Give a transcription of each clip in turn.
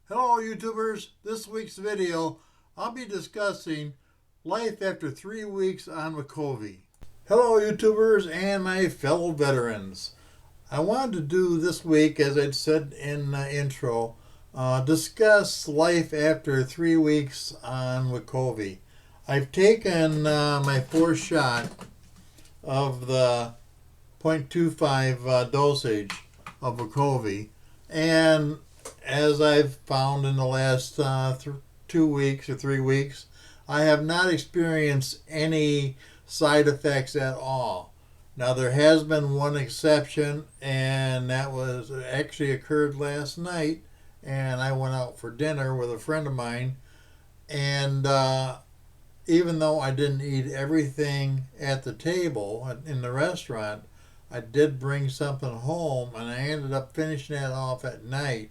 Hello YouTubers, this week's video I'll be discussing life after 3 weeks on Wegovy. Hello YouTubers and my fellow veterans. I wanted to do this week, as I'd said in the intro, discuss life after 3 weeks on Wegovy. I've taken my fourth shot of the 0.25 dosage of Wegovy, and as I've found in the last 2 weeks or 3 weeks, I have not experienced any side effects at all. Now, there has been one exception, and that was actually occurred last night. And I went out for dinner with a friend of mine, and even though I didn't eat everything at the table in the restaurant, I did bring something home, and I ended up finishing that off at night,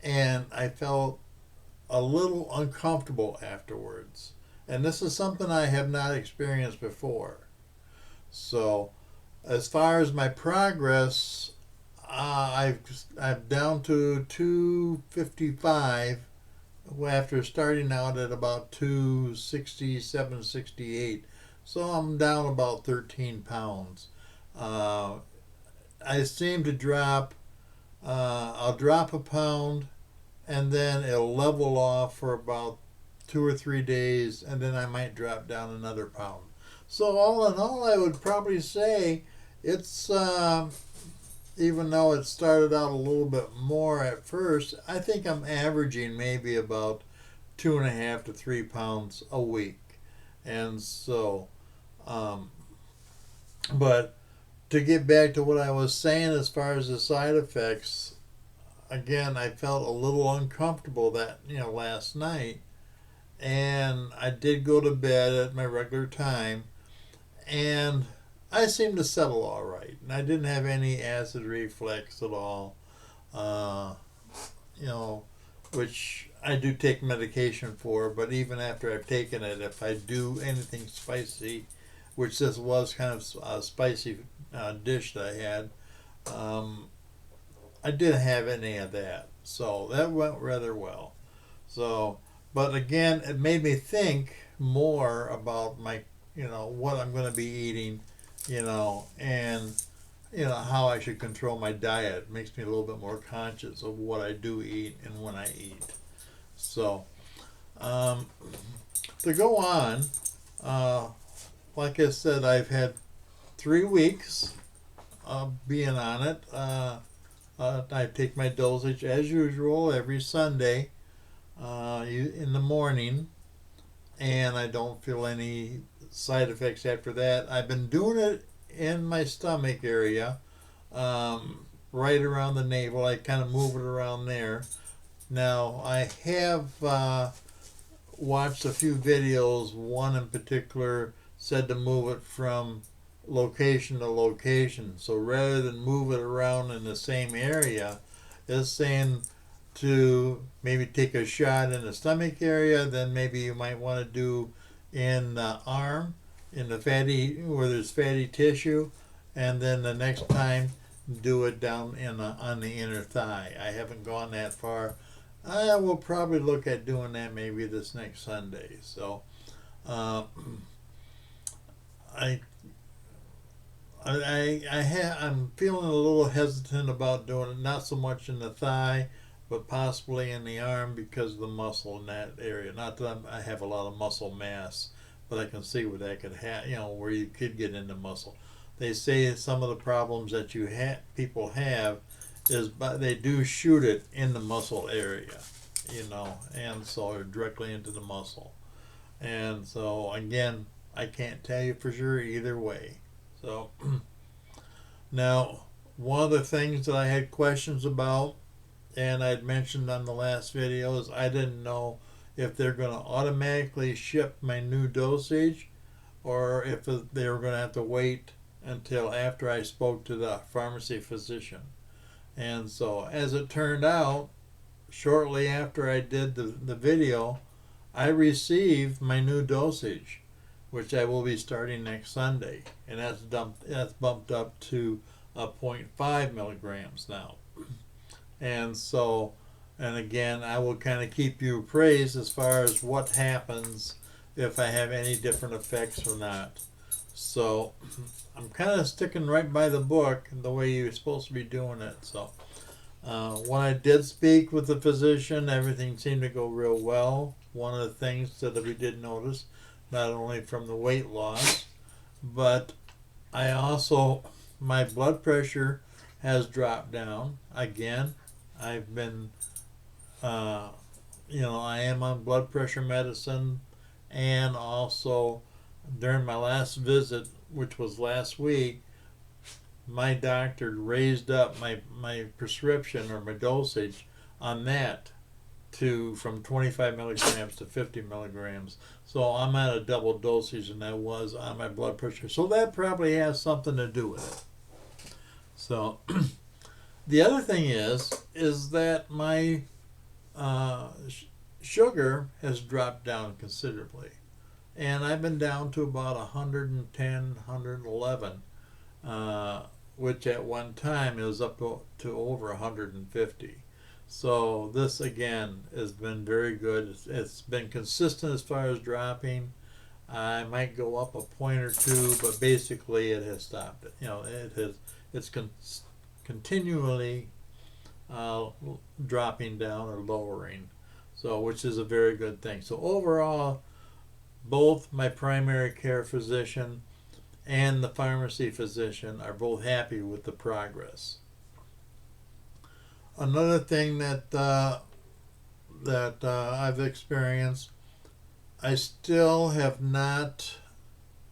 and I felt a little uncomfortable afterwards. And this is something I have not experienced before. So, as far as my progress, I'm down to 255 after starting out at about 267, 68. So I'm down about 13 pounds. I seem to drop, I'll drop a pound, and then it'll level off for about 2 or 3 days, and then I might drop down another pound. So all in all, I would probably say it's even though it started out a little bit more at first, I think I'm averaging maybe about 2.5 to 3 pounds a week, and so, um, but to get back to what I was saying as far as the side effects, again, I felt a little uncomfortable that last night, and I did go to bed at my regular time, and I seemed to settle all right, and I didn't have any acid reflux at all. Uh, you know, which I do take medication for, but even after I've taken it, if I do anything spicy, which this was kind of a spicy dish that I had, um, I didn't have any of that. So that went rather well. So, but again, it made me think more about what I'm going to be eating, and how I should control my diet. It makes me a little bit more conscious of what I do eat and when I eat. So, um, to go on, uh, like I said, I've had 3 weeks of being on it. I take my dosage as usual every Sunday in the morning, and I don't feel any side effects after that. I've been doing it in my stomach area, right around the navel. I kind of move it around there. Now, I have watched a few videos. One in particular said to move it from location to location. So rather than move it around in the same area, it's saying to maybe take a shot in the stomach area, then maybe you might want to do in the arm, in the fatty, where there's fatty tissue, and then the next time do it down on the inner thigh. I haven't gone that far. I will probably look at doing that maybe this next Sunday. So uh, I I'm feeling a little hesitant about doing it. Not so much in the thigh, but possibly in the arm because of the muscle in that area. Not that I have a lot of muscle mass, but I can see where that could have, where you could get into muscle. They say some of the problems that people have is, but they do shoot it in the muscle area, and so directly into the muscle. And so again, I can't tell you for sure either way. So now, one of the things that I had questions about, and I'd mentioned on the last video, is I didn't know if they're going to automatically ship my new dosage, or if they were going to have to wait until after I spoke to the pharmacy physician. And so, as it turned out, shortly after I did the video, I received my new dosage, which I will be starting next Sunday, and that's bumped up to 0.5 milligrams now. And so And again, I will kind of keep you appraised as far as what happens if I have any different effects or not. So I'm kind of sticking right by the book the way you're supposed to be doing it. So when I did speak with the physician, everything seemed to go real well. One of the things that we did notice, not only from the weight loss, but I also, my blood pressure has dropped down. Again, I've been, I am on blood pressure medicine, and also during my last visit, which was last week, my doctor raised up my prescription or my dosage on that to from 25 milligrams to 50 milligrams. So I'm at a double dosage than I was on my blood pressure. So that probably has something to do with it. So the other thing is that my sugar has dropped down considerably. And I've been down to about 110, 111, which at one time it was up to over 150. So this again has been very good. It's been consistent as far as dropping. I might go up a point or two, but basically it has stopped. It's continually dropping down or lowering. So which is a very good thing. So overall, both my primary care physician and the pharmacy physician are both happy with the progress. Another thing that I've experienced, I still have not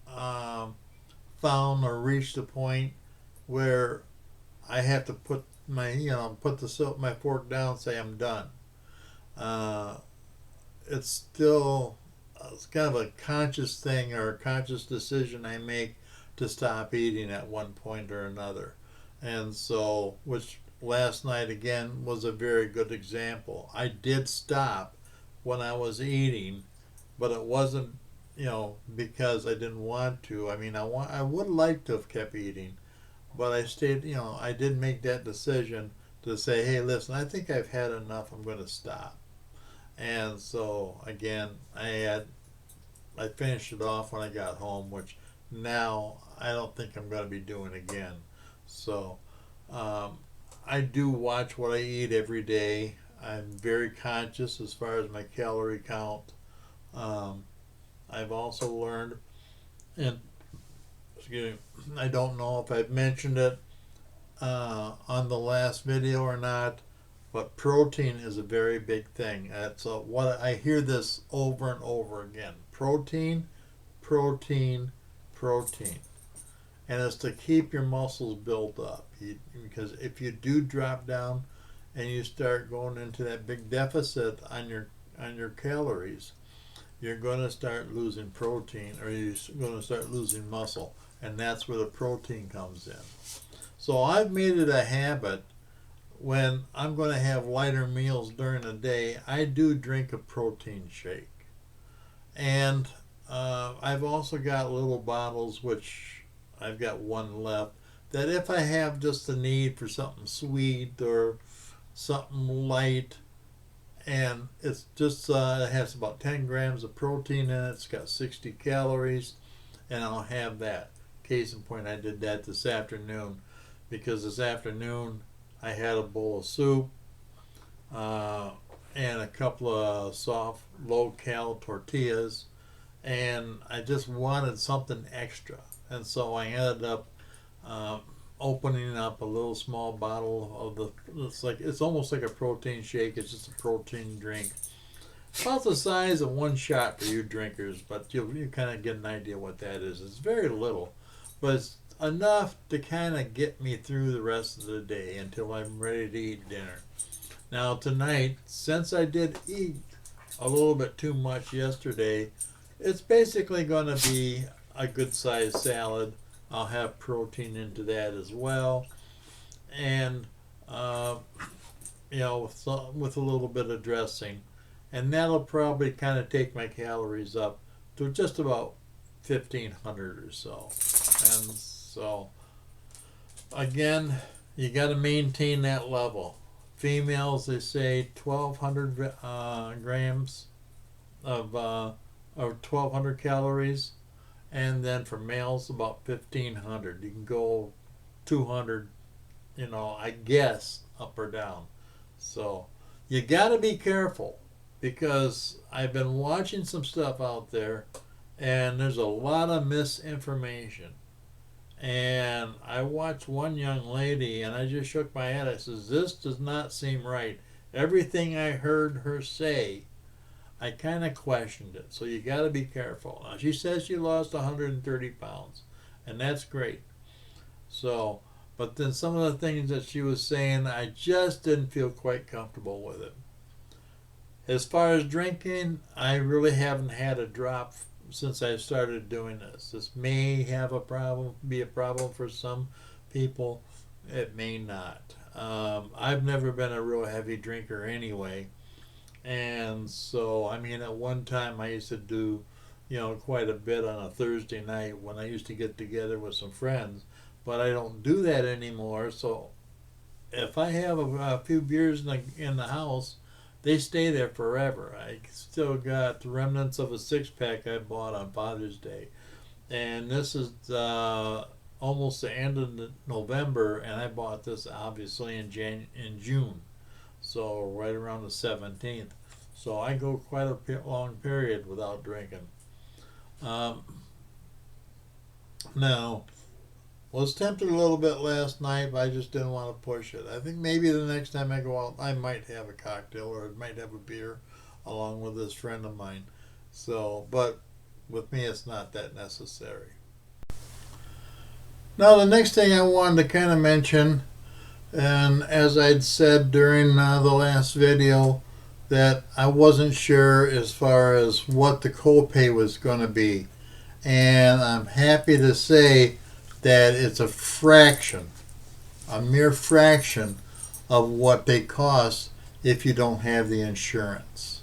found or reached a point where I have to put my fork down and say I'm done. It's still it's kind of a conscious thing or a conscious decision I make to stop eating at one point or another. And so, which last night again was a very good example. I did stop when I was eating, but it wasn't, because I didn't want to. I mean, I would like to have kept eating, but I stayed, I did make that decision to say, hey, listen, I think I've had enough. I'm going to stop. And so again, I finished it off when I got home, which now I don't think I'm going to be doing again. So I do watch what I eat every day. I'm very conscious as far as my calorie count. I've also learned, and excuse me, I don't know if I've mentioned it on the last video or not, but protein is a very big thing. That's what I hear this over and over again. Protein, protein, protein. And it's to keep your muscles built up. Because if you do drop down and you start going into that big deficit on your calories, you're going to start losing protein, or you're going to start losing muscle. And that's where the protein comes in. So I've made it a habit when I'm going to have lighter meals during the day, I do drink a protein shake. And I've also got little bottles, which I've got one left, that if I have just the need for something sweet or something light, and it's just it has about 10 grams of protein in it, it's got 60 calories, and I'll have that. Case in point, I did that this afternoon, because this afternoon I had a bowl of soup and a couple of soft, low-cal tortillas, and I just wanted something extra. And so I ended up opening up a little small bottle of it's almost like a protein shake. It's just a protein drink. About the size of one shot for you drinkers, but you kind of get an idea what that is. It's very little, but it's enough to kind of get me through the rest of the day until I'm ready to eat dinner. Now tonight, since I did eat a little bit too much yesterday, it's basically going to be a good sized salad. I'll have protein into that as well, and with a little bit of dressing, and that'll probably kind of take my calories up to just about 1,500 or so. And so again, you got to maintain that level. females, they say 1,200 grams of or 1,200 calories, and then for males about 1,500. You can go 200, I guess, up or down. So you got to be careful, because I've been watching some stuff out there, and there's a lot of misinformation. And I watched one young lady, and I just shook my head. I says, "This does not seem right." Everything I heard her say, I kind of questioned it. So you got to be careful. Now, she says she lost 130 pounds, and that's great. So, but then some of the things that she was saying, I just didn't feel quite comfortable with it. As far as drinking, I really haven't had a drop since I started doing this. This may be a problem for some people. It may not. I've never been a real heavy drinker anyway. And so, at one time I used to do, quite a bit on a Thursday night when I used to get together with some friends. But I don't do that anymore. So if I have a few beers in the house, they stay there forever. I still got the remnants of a 6-pack I bought on Father's Day. And this is almost the end of November, and I bought this obviously in June. So right around the 17th. So I go quite a long period without drinking. Now, was tempted a little bit last night, but I just didn't want to push it. I think maybe the next time I go out, I might have a cocktail, or I might have a beer along with this friend of mine. So, but with me, it's not that necessary. Now, the next thing I wanted to kind of mention, and as I'd said during the last video, that I wasn't sure as far as what the copay was going to be. And I'm happy to say that it's a mere fraction of what they cost if you don't have the insurance.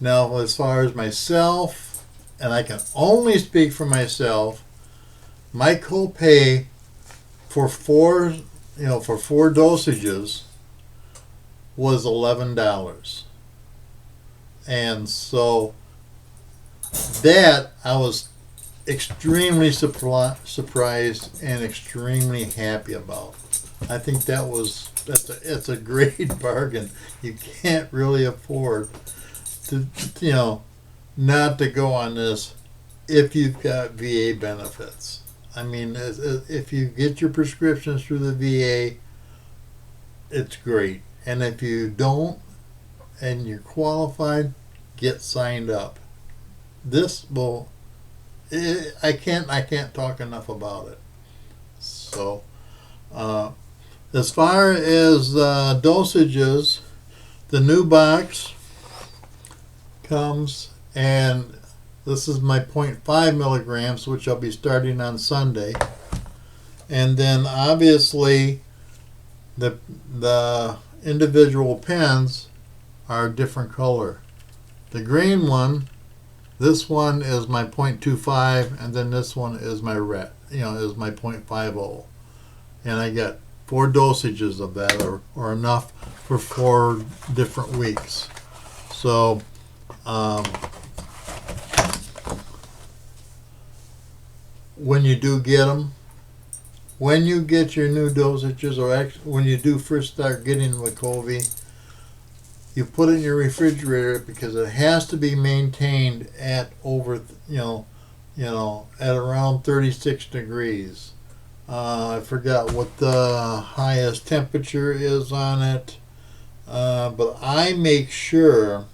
Now, as far as myself, and I can only speak for myself, my copay for four dosages was $11. And so that I was extremely surprised and extremely happy about. I think it's a great bargain. You can't really afford to not to go on this if you've got VA benefits. If you get your prescriptions through the VA, it's great. And if you don't and you're qualified, get signed up. I can't talk enough about it. So, as far as dosages, the new box comes, and this is my 0.5 milligrams, which I'll be starting on Sunday. And then obviously the individual pens are a different color. The green one, this one is my 0.25, and then this one is my red, is my 0.50. And I get 4 dosages of that, or enough for 4 different weeks. So, when you do get them, when you get your new dosages, or when you do first start getting Wegovy, you put it in your refrigerator, because it has to be maintained at over, at around 36 degrees. I forgot what the highest temperature is on it, but I make sure,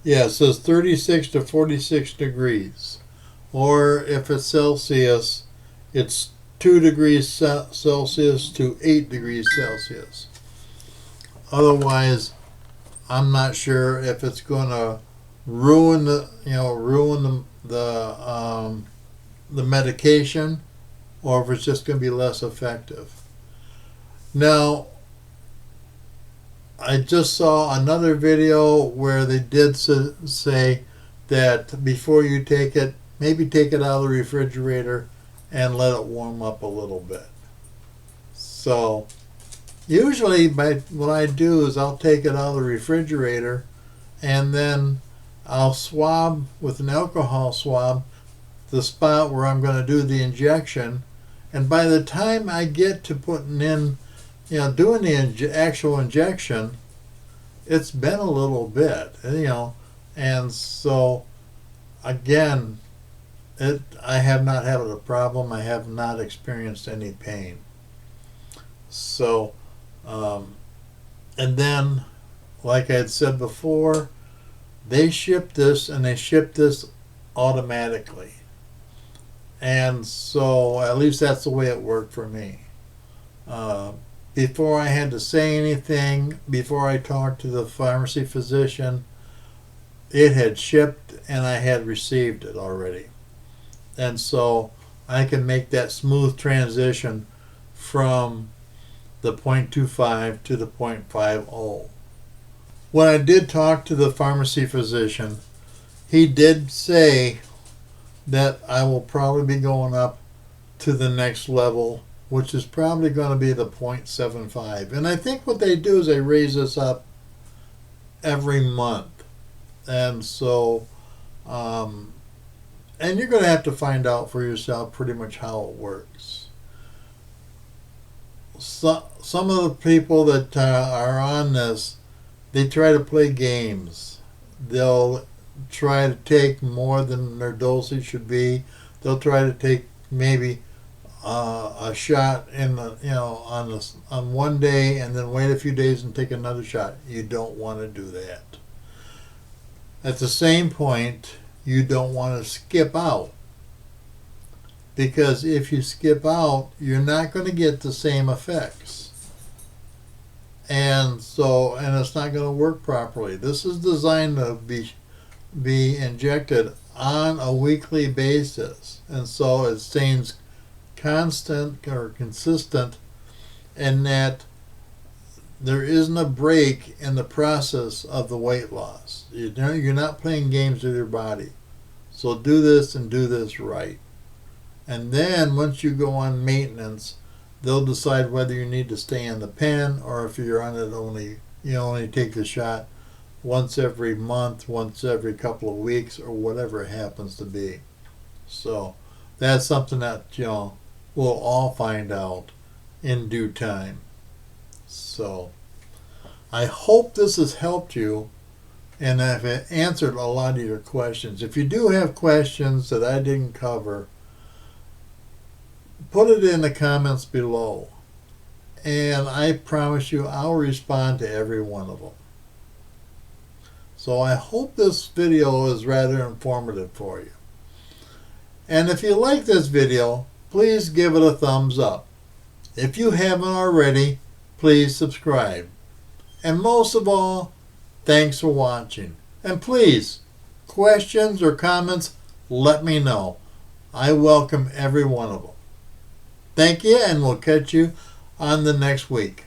it says 36 to 46 degrees. Or if it's Celsius, it's 2 degrees Celsius to 8 degrees Celsius. Otherwise, I'm not sure if it's going to ruin the medication, or if it's just going to be less effective. Now, I just saw another video where they did say that before you take it, maybe take it out of the refrigerator and let it warm up a little bit. So, Usually, what I do is I'll take it out of the refrigerator, and then I'll swab with an alcohol swab the spot where I'm going to do the injection. And by the time I get to putting in, doing the actual injection, it's been a little bit, and so again, I have not had a problem. I have not experienced any pain. So, and then, like I had said before, they ship this automatically. And so, at least that's the way it worked for me. Before I had to say anything, before I talked to the pharmacy physician, it had shipped and I had received it already. And so I can make that smooth transition from the 0.25 to the 0.50. When I did talk to the pharmacy physician, he did say that I will probably be going up to the next level, which is probably going to be the 0.75. And I think what they do is they raise this up every month. And so, and you're going to have to find out for yourself pretty much how it works. So, some of the people that are on this, they try to play games. They'll try to take more than their dosage should be. They'll try to take maybe a shot in on one day and then wait a few days and take another shot. You don't want to do that. At the same point, you don't want to skip out, because if you skip out, you're not going to get the same effects, and it's not going to work properly. This is designed to be injected on a weekly basis, and so it stays constant or consistent, and that there isn't a break in the process of the weight loss. You're not playing games with your body. So do this and do this right. And then once you go on maintenance, they'll decide whether you need to stay in the pen, or if you're on it only take the shot once every month, once every couple of weeks, or whatever it happens to be. So that's something that we'll all find out in due time. So I hope this has helped you, and I've answered a lot of your questions. If you do have questions that I didn't cover, put it in the comments below, and I promise you I'll respond to every one of them. So I hope this video is rather informative for you. And if you like this video, please give it a thumbs up. If you haven't already, please subscribe. And most of all, thanks for watching. And please, questions or comments, let me know. I welcome every one of them. Thank you, and we'll catch you on the next week.